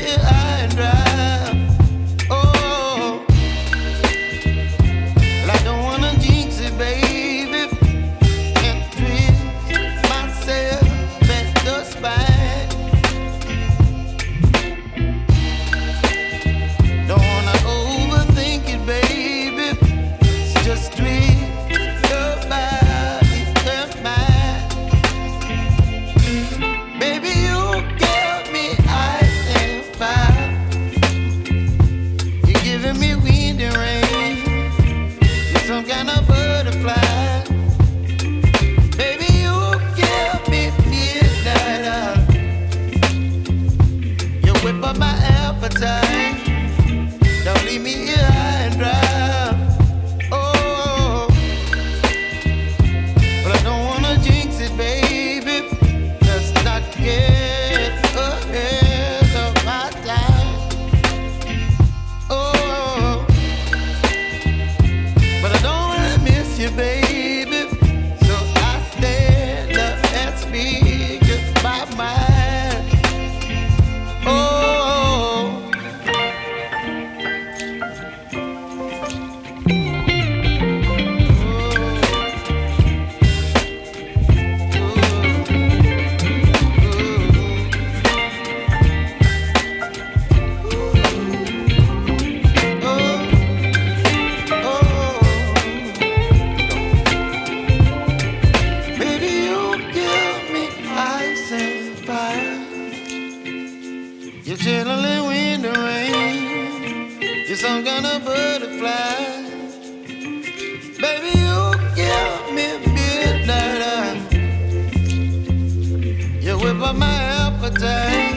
here high and dry. Oh, well, I don't wanna jinx it, baby, and twist myself at the spine. Don't wanna overthink it, baby. It's just twist your body and mine. Baby, you give me ice and fire. You're giving me wind and rain. You're some kind of butterfly. Baby, you give me midnight. You whip up my appetite. Don't leave me here high and dry. Oh, but I don't wanna jinx it, baby. Let's not get ahead of my time. Oh, but I don't wanna miss you, baby. So I stand up and speak just my mind. Oh. Baby, you give me ice and fire. You're chilling wind and rain. You're some kind of butterfly. Baby, you give me midnight. You whip up my appetite.